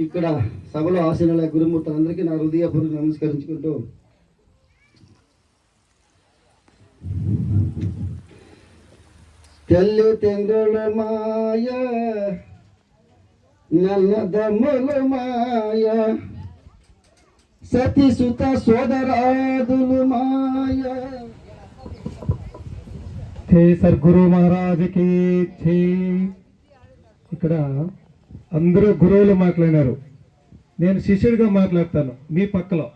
ఇక్కడ సభలో ఆశీనుల గురుమూర్తులందరికీ నా హృదయపూర్వక నమస్కరించుకుంటూ తెల్లి తెంగుల మాయ నల్లదమ్ముల మాయ సతీసుత సోదరాదులు మాయ. జై సద్గురు మహారాజుకి జై. ఇక్కడ అందరూ గురువులు మాట్లాడినారు, నేను శిష్యుడిగా మాట్లాడతాను మీ పక్కలో.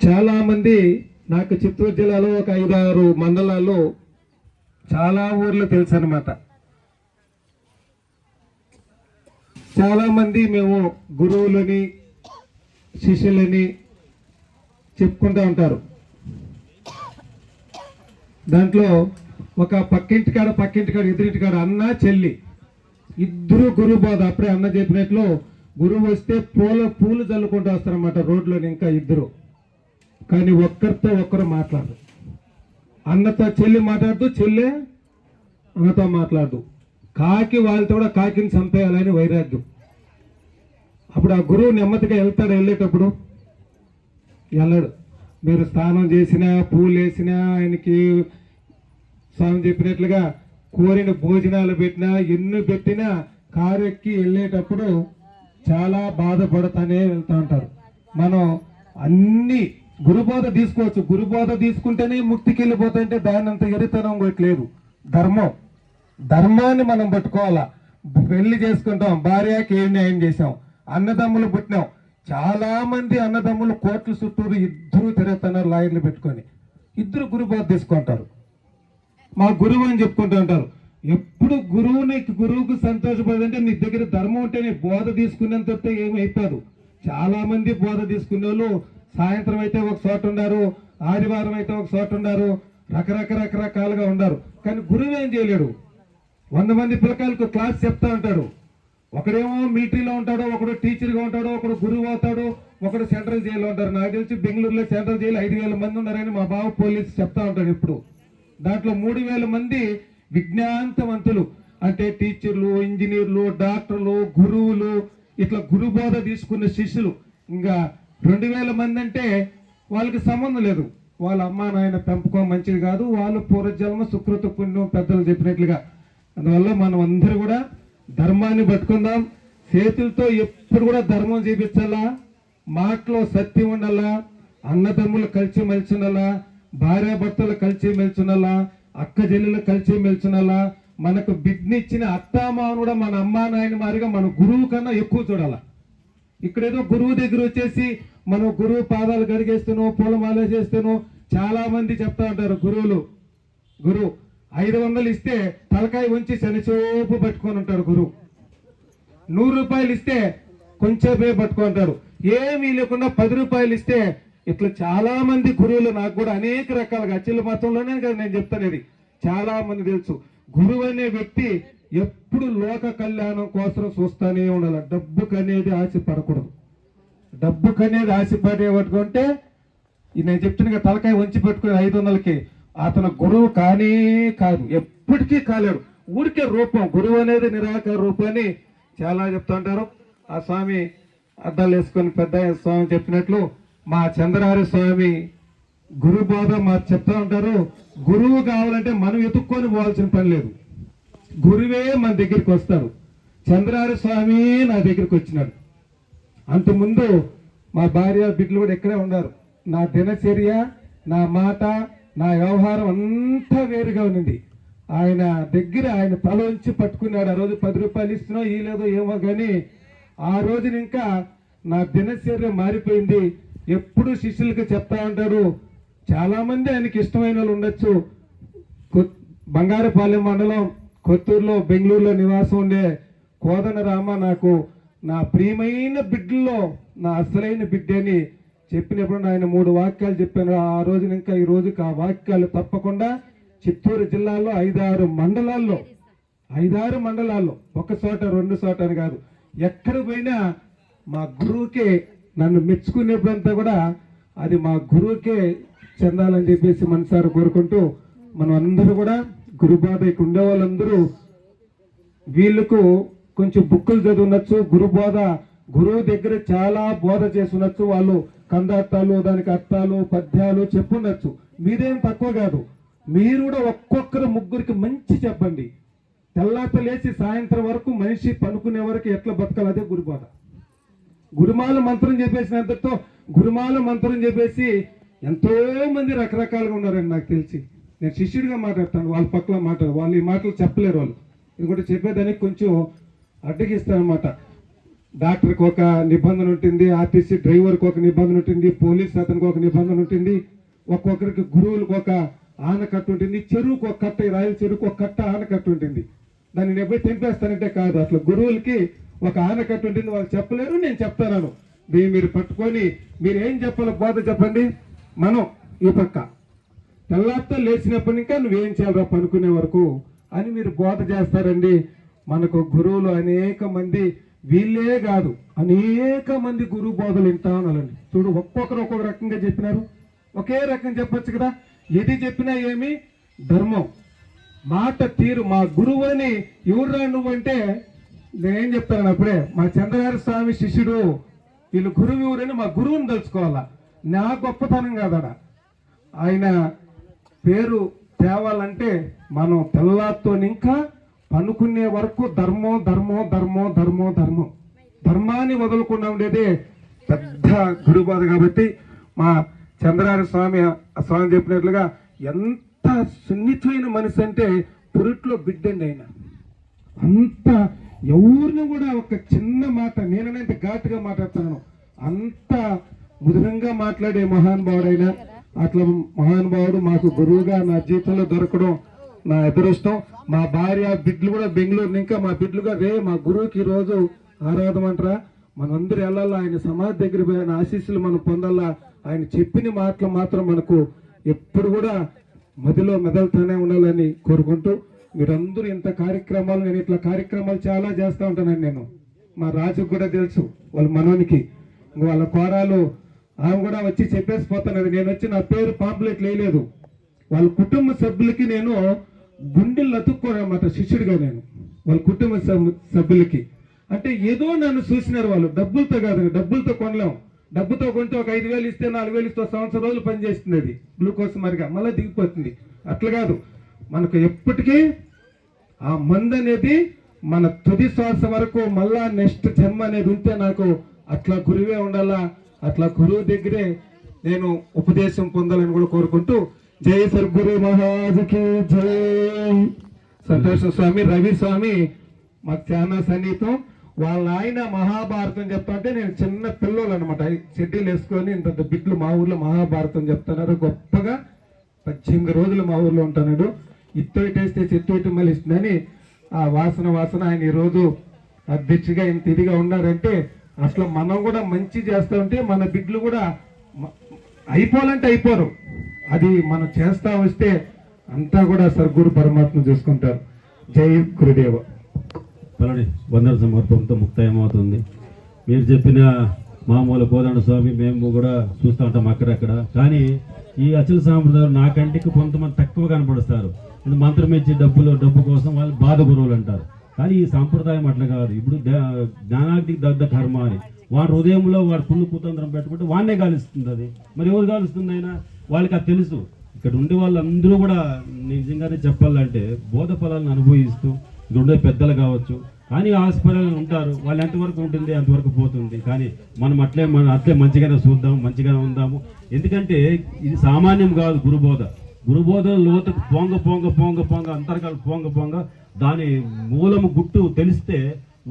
చాలా మంది నాకు చిత్తూరు జిల్లాలో ఒక 5-6 మండలాల్లో చాలా ఊర్లు తెలుసు అన్నమాట. చాలా మంది మేము గురువులని శిష్యులని చెప్పుకుంటూ ఉంటారు. దాంట్లో ఒక పక్కింటికాడ ఎదురింటికాడ అన్న చెల్లి ఇద్దరు గురువు బోధ. అప్పుడే అన్న చెప్పినట్లు గురువు వస్తే పూలు చల్లుకుంటూ వస్తారన్నమాట రోడ్లోని. ఇంకా ఇద్దరు, కానీ ఒక్కరితో ఒక్కరు మాట్లాడదు. అన్నతో చెల్లి మాట్లాడుతూ, చెల్లె అన్నతో మాట్లాడదు. కాకి వాళ్ళతో కూడా కాకిని చంపేయాలని వైరాగ్యం. అప్పుడు ఆ గురువు నెమ్మదిగా వెళ్తాడు. వెళ్ళేటప్పుడు వెళ్ళాడు. మీరు స్నానం చేసినా పూలు వేసినా ఆయనకి స్వామి చెప్పినట్లుగా కోరిన భోజనాలు పెట్టినా ఎన్ని పెట్టినా కారు ఎక్కి వెళ్ళేటప్పుడు చాలా బాధపడతానే వెళ్తూ ఉంటారు. మనం అన్ని గురుబోధ తీసుకోవచ్చు. గురుబోధ తీసుకుంటేనే ముక్తికి వెళ్ళిపోతాయంటే దాని అంత ఎరితనం కొట్టలేదు. ధర్మాన్ని మనం పట్టుకోవాలా. పెళ్లి చేసుకుంటాం, భార్యకి ఏం న్యాయం చేసాం, అన్నదమ్ములు పుట్టినాం. చాలా మంది అన్నదమ్ములు కోర్టుల చుట్టూరు ఇద్దరు తిరుగుతున్నారు లాయర్లు పెట్టుకొని. ఇద్దరు గురుబోధ తీసుకుంటారు, మా గురువు అని చెప్పుకుంటూ ఉంటారు. ఎప్పుడు గురువుకు సంతోషపడంటే నీ దగ్గర ధర్మం ఉంటే నీ బోధ తీసుకున్నంత ఏమి అయిపోదు. చాలా మంది బోధ తీసుకునే వాళ్ళు సాయంత్రం అయితే ఒక చోట ఉన్నారు, ఆదివారం అయితే ఒక చోట ఉన్నారు, రకరకాలుగా ఉన్నారు. కానీ గురువు ఏం చేయలేడు. 100 మంది పిల్లకాయలకు క్లాస్ చెప్తా ఉంటాడు. ఒకడేమో మిలిటరీలో ఉంటాడు, ఒకడు టీచర్గా ఉంటాడు, ఒకడు గురువు అవుతాడు, ఒకడు సెంట్రల్ జైల్లో ఉంటారు. నాకు తెలిసి బెంగళూరులో సెంట్రల్ జైలు 5,000 మంది ఉన్నారని మా బావ పోలీసు చెప్తా ఉంటాడు ఇప్పుడు. దాంట్లో 3,000 మంది విజ్ఞానవంతులు, అంటే టీచర్లు, ఇంజనీర్లు, డాక్టర్లు, గురువులు, ఇట్లా గురుబోధ తీసుకున్న శిష్యులు. ఇంకా 2,000 మంది అంటే వాళ్ళకి సంబంధం లేదు. వాళ్ళ అమ్మా నాయన పెంపకం మంచిది కాదు, వాళ్ళు పూర్వజన్మ సుకృత పుణ్యం పెద్దలు చెప్పినట్లుగా. అందువల్ల మనం అందరూ కూడా ధర్మాన్ని పట్టుకుందాం. చేతులతో ఎప్పుడు కూడా ధర్మం చూపించాలా, మాటలో సత్యం ఉండాలా, అన్నదమ్ములు కలిసి మెలిసి ఉండాలా, భార్యాభర్తలు కలిసి మెలిసి ఉండాలా, అక్క చెల్లెలు కలిసి మెలిసి ఉండాలా. మనకు బిడ్డనిచ్చిన అత్తామాను కూడా మన అమ్మా నాయన మారిగా మన గురువు కన్నా ఎక్కువ చూడాలా. ఇక్కడేదో గురువు దగ్గర వచ్చేసి మనం గురువు పాదాలు గడిగేస్తాను, పూలమాల చేస్తాను. చాలా మంది చెప్తా ఉంటారు గురువు 500 ఇస్తే తలకాయ ఉంచి శనిచోపు పట్టుకొని ఉంటాడు గురువు. 100 రూపాయలు ఇస్తే కొంచెంపే పట్టుకొని ఉంటాడు. ఏమీ లేకుండా 10 రూపాయలు ఇస్తే ఇట్లా చాలా మంది గురువులు నాకు కూడా అనేక రకాలుగా అచ్చల మతంలోనే కదా నేను చెప్తానేది. చాలా మంది తెలుసు. గురువు అనే వ్యక్తి ఎప్పుడు లోక కళ్యాణం కోసం చూస్తానే ఉండాలి. డబ్బుకనేది ఆశపడకూడదు. డబ్బుకనేది ఆశపడే పట్టుకుంటే నేను చెప్తున్నా తలకాయ వంచి పెట్టుకుని 500కి అతను గురువు కానీ కాదు, ఎప్పటికీ కాలేడు. ఊరికే రూపం. గురువు అనేది నిరాకార రూపాన్ని చాలా చెప్తా ఉంటారు. ఆ స్వామి అద్దాలు వేసుకొని పెద్ద స్వామి చెప్పినట్లు మా చంద్రహారి స్వామి గురు బోధ మాకు చెప్తా ఉంటారు. గురువు కావాలంటే మనం ఎత్తుక్కొని పోవాల్సిన పని లేదు, గురువే మన దగ్గరికి వస్తాడు. చంద్రహారి స్వామి నా దగ్గరికి వచ్చినాడు. అంతకుముందు మా భార్య బిడ్డలు కూడా ఇక్కడే ఉన్నారు. నా దినచర్య, నా మాట, నా వ్యవహారం అంతా వేరుగా ఉంది. ఆయన దగ్గర ఆయన తల ఉంచి పట్టుకున్నాడు. ఆ రోజు 10 రూపాయలు ఇస్తున్నా ఈ లేదో ఏమో కానీ ఆ రోజున ఇంకా నా దినచర్య మారిపోయింది. ఎప్పుడు శిష్యులకి చెప్తా ఉంటాడు. చాలా మంది ఆయనకి ఇష్టమైన వాళ్ళు ఉండొచ్చు. బంగారపాలెం మండలం కొత్తూరులో బెంగళూరులో నివాసం ఉండే కోదన రామ నాకు నా ప్రియమైన బిడ్డల్లో నా అసలైన బిడ్డని చెప్పినప్పుడు ఆయన 3 వాక్యాలు చెప్పాను. ఆ రోజున ఇంకా ఈ రోజుకి ఆ వాక్యాలు తప్పకుండా చిత్తూరు జిల్లాలో 5-6 మండలాల్లో ఒక చోట 2 చోట అని కాదు, ఎక్కడ పోయినా మా గురువుకే నన్ను మెచ్చుకునేప్పుడంతా కూడా అది మా గురువుకే చెందాలని చెప్పేసి మనసారి కోరుకుంటూ మనం అందరూ కూడా గురుబాధ ఇక్కడ ఉండే వాళ్ళందరూ వీళ్ళకు కొంచెం బుక్కులు చదివినచ్చు గురుబోధ గురువు దగ్గర చాలా బోధ చేస్తున్నచ్చు వాళ్ళు కందార్థాలు దానికి అర్థాలు పద్యాలు చెప్పుండొచ్చు మీరేం తక్కువ కాదు మీరు కూడా ఒక్కొక్కరు ముగ్గురికి మంచి చెప్పండి తెల్లాత లేచి సాయంత్రం వరకు మనిషి పనుకునే వరకు ఎట్లా బతకాలి అదే గురుబోధ గురుమాల మంత్రం చెప్పేసినంతతో గురుమాల మంత్రం చెప్పేసి ఎంతో మంది రకరకాలుగా ఉన్నారండి నాకు తెలిసి నేను శిష్యుడిగా మాట్లాడతాను వాళ్ళ పక్కన మాట్లాడు వాళ్ళు ఈ మాటలు చెప్పలేరు వాళ్ళు ఇంకోటి చెప్పేదానికి కొంచెం అడ్డగిస్తానమాట డాక్టర్కి ఒక నిబంధన ఉంటుంది ఆర్టీసీ డ్రైవర్కి ఒక నిబంధన ఉంటుంది పోలీస్ అతనికి ఒక నిబంధన ఉంటుంది ఒక్కొక్కరికి గురువులకు ఒక ఆనకట్టు ఉంటుంది చెరువుకు ఒక కట్ట రాయల చెరువుకు ఒక కట్ట ఆనకట్టు ఉంటుంది దాన్ని నేను పోయి తెంపేస్తానంటే కాదు అట్లా గురువులకి ఒక ఆనకట్టు ఉంటుంది వాళ్ళు చెప్పలేరు నేను చెప్తాను దీన్ని మీరు పట్టుకొని మీరు ఏం చెప్పాలో బోధ చెప్పండి మనం ఈ పక్క తెల్లారితో లేచినప్పటి ఇంకా నువ్వేం చేయాలరా పనుకునే వరకు అని మీరు బోధ చేస్తారండి మనకు గురువులు అనేక మంది వీళ్ళే కాదు అనేక మంది గురువు బోధలు వింటా ఉన్నారండి చూడు ఒక్కొక్కరు ఒక్కొక్క రకంగా చెప్పినారు ఒకే రకం చెప్పొచ్చు కదా ఏది చెప్పినా ఏమి ధర్మం మాట తీరు మా గురువు అని ఎవరురా నువ్వంటే నేనేం చెప్తాను అప్పుడే మా చంద్రగారి స్వామి శిష్యుడు వీళ్ళు గురువు ఎవరని మా గురువుని తెలుసుకోవాలా నా గొప్పతనం కాదడా ఆయన పేరు తేవాలంటే మనం తెల్లాతో ఇంకా పనుకునే వరకు ధర్మం ధర్మం ధర్మం ధర్మం ధర్మం ధర్మాన్ని వదులుకుండా ఉండేదే పెద్ద గురుబాధ కాబట్టి మా చంద్రారి స్వామి స్వామి చెప్పినట్లుగా ఎంత సున్నితమైన మనిషి అంటే పురిట్లో బిడ్డండి ఆయన అంత ఎవరిని కూడా ఒక చిన్న మాట నేనంత ఘాటుగా మాట్లాడుతున్నాను అంత మధురంగా మాట్లాడే మహానుభావుడైనా అట్లా మహానుభావుడు మాకు గురువుగా నా జీవితంలో దొరకడం నా అదృష్టం మా భార్య బిడ్డలు కూడా బెంగళూరు ఇంకా మా బిడ్డలుగా మా గురువుకి ఈ రోజు ఆరాధమంటారా మనందరూ వెళ్ళాలా ఆయన సమాధి దగ్గర పోయిన ఆశీస్సులు మనం పొందాలా ఆయన చెప్పిన మాటలు మాత్రం మనకు ఎప్పుడు కూడా మదిలో మెదలుతూనే ఉండాలని కోరుకుంటూ మీరందరూ ఇంత కార్యక్రమాలు నేను ఇట్లా కార్యక్రమాలు చాలా చేస్తూ ఉంటానండి నేను మా రాజుకు కూడా తెలుసు వాళ్ళ మనోనికి వాళ్ళ కోరాలు ఆమె కూడా వచ్చి చెప్పేసి పోతానది నేను వచ్చి నా పేరు పాంప్లెట్ వేయలేదు వాళ్ళ కుటుంబ సభ్యులకి నేను గుండెలు అతుక్కోనమాట శిష్యుడిగా నేను వాళ్ళ కుటుంబ సభ్యులకి అంటే ఏదో నన్ను చూసినారు వాళ్ళు డబ్బులతో కాదు డబ్బులతో కొనలేం డబ్బుతో కొంటే ఒక 5,000 ఇస్తే 4,000 ఇస్తే సంవత్సరం రోజులు పనిచేస్తుంది అది గ్లూకోజ్ మరిగా మళ్ళీ దిగిపోతుంది అట్లా కాదు మనకు ఎప్పటికీ ఆ మందు అనేది మన తుది శ్వాస వరకు మళ్ళా నెక్స్ట్ జన్మ అనేది ఉంటే నాకు అట్లా గురువే ఉండాలా అట్లా గురువు దగ్గరే నేను ఉపదేశం పొందాలని కూడా కోరుకుంటూ జై సద్గురు మహారాజుకి జై సంతోష స్వామి రవి స్వామి మాకు చాలా సన్నిహితం వాళ్ళ ఆయన మహాభారతం చెప్తా అంటే నేను చిన్న పిల్లలు అనమాట షెడ్యూల్ వేసుకొని ఇంత బిడ్డలు మా ఊర్లో మహాభారతం చెప్తున్నారు గొప్పగా 18 రోజులు మా ఊర్లో ఉంటున్నాడు ఇత్తోటేస్తే చెత్తోటి మళ్ళీ ఇస్తుందని ఆ వాసన ఆయన ఈరోజు అధ్యక్షుగా ఇంత ఇదిగా ఉన్నారంటే అసలు మనం కూడా మంచి చేస్తూ ఉంటే మన బిడ్డలు కూడా అయిపోవాలంటే అయిపోరు అది మనం చేస్తా వస్తే అంతా కూడా సద్గురు పరమాత్మ చూసుకుంటారు జై గురుదేవ పలని వందన సమర్పంతో ముక్తాయమవుతుంది మీరు చెప్పిన మామూలు కోదండ స్వామి మేము కూడా చూస్తూ ఉంటాం అక్కడక్కడ కానీ ఈ అచల సాంప్రదాయం నా కంటికి కొంతమంది తక్కువ కనపడుస్తారు మంత్రం ఇచ్చి డబ్బు కోసం వాళ్ళు బాధ గురువులు అంటారు కానీ ఈ సాంప్రదాయం అట్లా కాదు ఇప్పుడు జ్ఞానాగ్నికి దగ్ధ కర్మ అని వాడి హృదయంలో వాడు పుణ్య కుతంత్రం పెట్టుకుంటే వాడినే గాలిస్తుంది అది మరి ఎవరు గాలిస్తుంది అయినా వాళ్ళకి అది తెలుసు ఇక్కడ ఉండే వాళ్ళందరూ కూడా నిజంగానే చెప్పాలంటే బోధ ఫలాలను అనుభవిస్తూ ఇక్కడ ఉండే పెద్దలు కావచ్చు కానీ హాస్పిటల్ ఉంటారు వాళ్ళు ఎంతవరకు ఉంటుంది అంతవరకు పోతుంది కానీ మనం అట్లే మంచిగానే చూద్దాం మంచిగానే ఉందాము ఎందుకంటే ఇది సామాన్యం కాదు గురుబోధ లోతుకు పొంగ అంతర్గాలు పొంగ దాని మూలము గుట్టు తెలిస్తే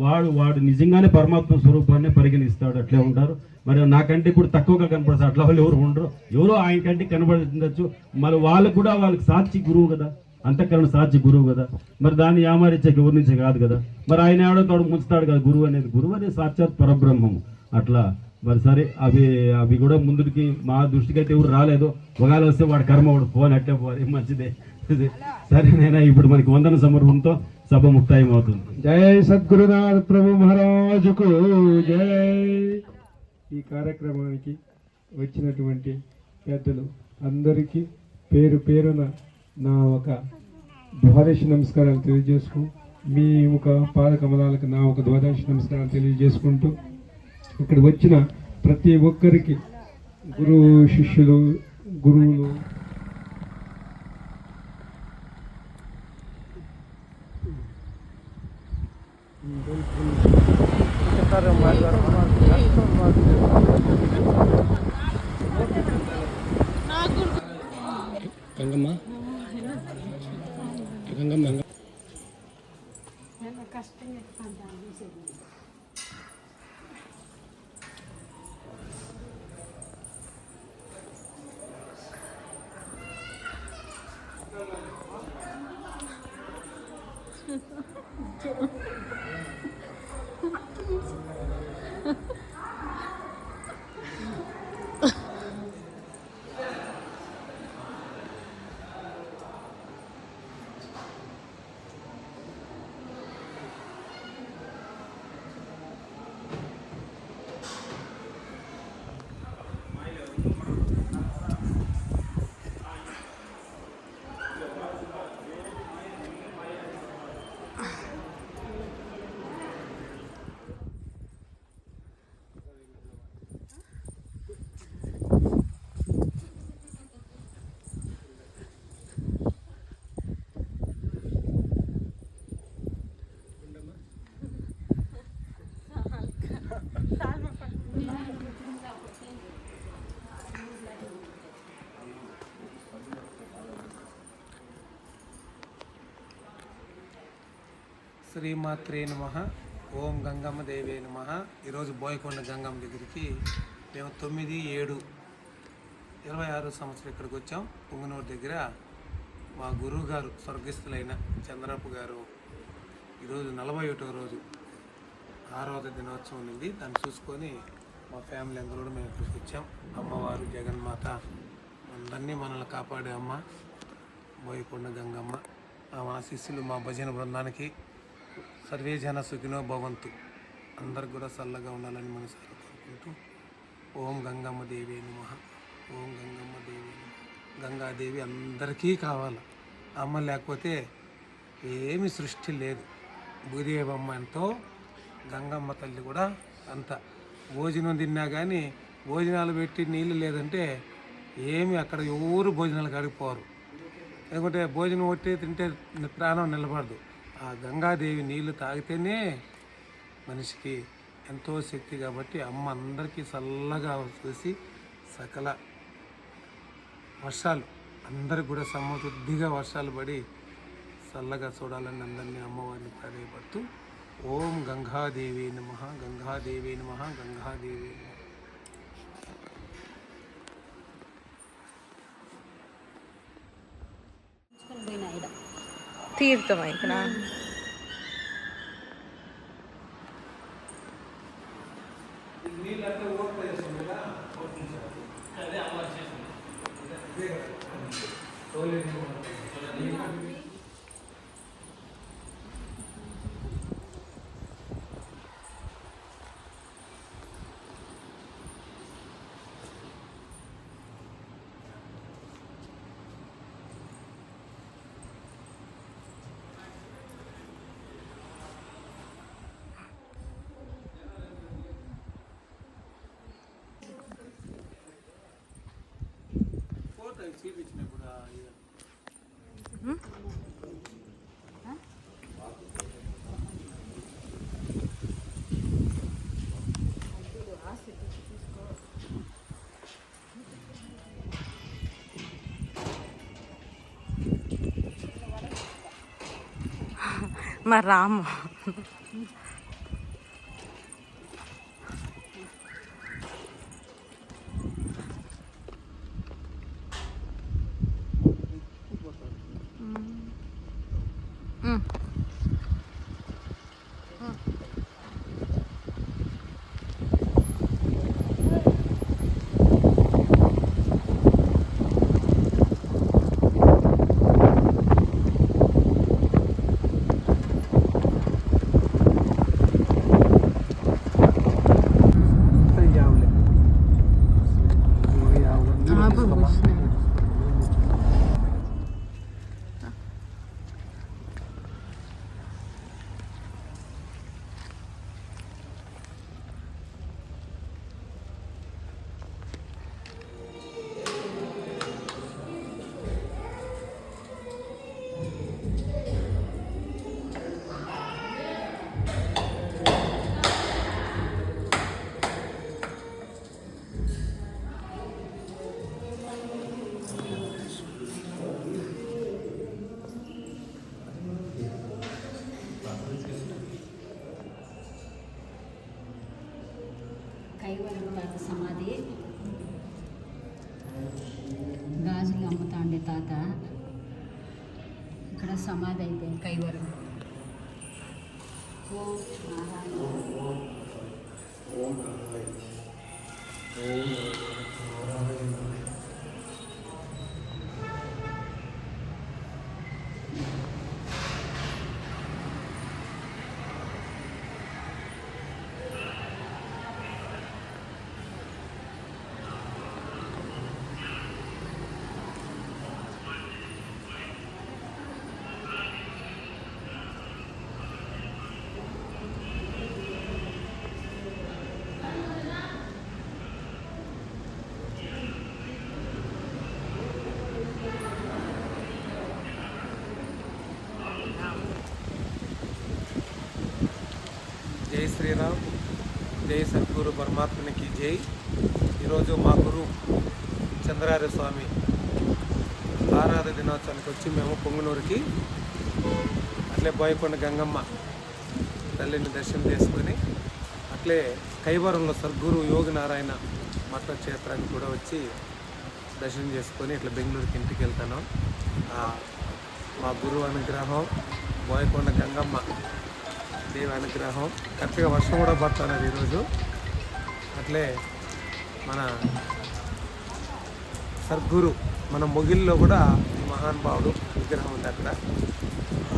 వాడు నిజంగానే పరమాత్మ స్వరూపాన్ని పరిగణిస్తాడు అట్లే ఉంటారు మరి నాకంటే ఇప్పుడు తక్కువగా కనపడతారు అట్లా వాళ్ళు ఎవరు ఉండరు ఎవరో ఆయన కంటే కనబడుతుండొచ్చు మరి వాళ్ళకు కూడా వాళ్ళకి సాక్షి గురువు కదా అంతఃకరణ సాక్షి గురువు కదా మరి దాన్ని యామారిచ్చాక ఎవరి నుంచే కాదు కదా మరి ఆయన ఎవడో తోడు ముంచుతాడు కదా గురువు అనేది సాక్షాత్ పరబ్రహ్మము అట్లా మరి సరే అవి కూడా ముందుకి మా దృష్టికి అయితే ఎవరు రాలేదు ఒకవేళ వస్తే వాడు కర్మ వాడు ఫోన్ అట్టే పోవాలి మంచిదే సరే నేను ఇప్పుడు మనకి వందన సమర్పంతో సభ ముక్తాయం అవుతుంది జై సద్గురునాథ్ ప్రభు మహారాజుకు జై ఈ కార్యక్రమానికి వచ్చినటువంటి పెద్దలు అందరికీ పేరు పేరున నా ఒక ద్వాదశ నమస్కారాలు తెలియజేసుకు మీ ఒక పాదకమలాలకు నా ఒక ద్వాదశ నమస్కారాలు తెలియజేసుకుంటూ ఇక్కడ వచ్చిన ప్రతి ఒక్కరికి గురు శిష్యులు గురువులు గంగమ్మ గంగమ్మ శ్రీమాత్రే నమః. ఓం గంగమ్మ దేవే నమః. ఈరోజు బోయకొండ గంగమ్మ దగ్గరికి మేము 9/7/26 సంవత్సరం ఇక్కడికి వచ్చాం. పుంగనూరు దగ్గర మా గురువు గారు స్వర్గస్థులైన చంద్రప్ప గారు ఈరోజు 41వ రోజు 6వ దినోత్సవం ఉంది. దాన్ని చూసుకొని మా ఫ్యామిలీ అందరూ కూడా మేము ఇక్కడికి వచ్చాం. అమ్మవారు జగన్మాత అందరినీ మనల్ని కాపాడే అమ్మ బోయకొండ గంగమ్మ. మా శిష్యులు మా భజన బృందానికి సర్వే జన సుఖినో భవంతు, అందరికి కూడా చల్లగా ఉండాలని మనసారి కోరుకుంటూ ఓం గంగమ్మ దేవి నమః. ఓం గంగమ్మ దేవి నమః. గంగాదేవి అందరికీ కావాలి. అమ్మ లేకపోతే ఏమి సృష్టి లేదు. భూదేవమ్మ ఎంతో, గంగమ్మ తల్లి కూడా అంత. భోజనం తిన్నా కానీ భోజనాలు పెట్టి నీళ్ళు లేదంటే ఏమి అక్కడ ఎవరు భోజనాలు కడిగిపోరు. ఎందుకంటే భోజనం ఒట్టి తింటే ప్రాణం నిలబడదు. ఆ గంగాదేవి నీళ్లు తాగితేనే మనిషికి ఎంతో శక్తి. కాబట్టి అమ్మ అందరికీ చల్లగా చూసి సకల వర్షాలు అందరికి కూడా సమృద్ధిగా వర్షాలు పడి చల్లగా చూడాలని అందరినీ అమ్మవారిని ప్రాధాయపడుతూ ఓం గంగాదేవి నమః. గంగాదేవి నమః. గంగాదేవి నమః. తీర్థమా ఇక్కడ? చూపించినప్పుడు మా రాము తీసుకోమా. కైవరం తాత సమాధి. గాజులు అమ్ముతా ఉండే తాత ఇక్కడ సమాధి అయిపోయింది కైవరం. ఓం నారాయణ. జై శ్రీరామ్, జై సద్గురు పరమాత్మనికి జై. ఈరోజు మా గురు చంద్రార్య స్వామి ఆరాధ దినోత్సవానికి వచ్చి మేము పొంగునూరుకి అట్లే బోయకొండ గంగమ్మ తల్లిని దర్శనం చేసుకొని అట్లే కైవరంలో సద్గురు యోగి నారాయణ మఠ క్షేత్రానికి కూడా వచ్చి దర్శనం చేసుకొని ఇట్లా బెంగళూరుకి ఇంటికి వెళ్తాను. మా గురువు అనుగ్రహం, బోయకొండ గంగమ్మ దేవి అనుగ్రహం, కరెక్ట్గా వర్షం కూడా పడుతున్నది ఈరోజు. అట్లే మన సద్గురు మన మొగిల్లో కూడా ఈ మహానుభావుడు విగ్రహం ఉంది అక్కడ.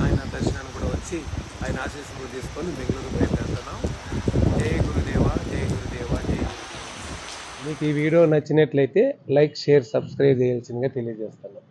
ఆయన దర్శనానికి కూడా వచ్చి ఆయన ఆశీస్సులు తీసుకొని బెంగళూరు బయలుదేరుతున్నాం. జై గురుదేవ, జై గురుదేవ, జై. మీకు ఈ వీడియో నచ్చినట్లయితే లైక్, షేర్, సబ్స్క్రైబ్ చేయాల్సిందిగా తెలియజేస్తాను.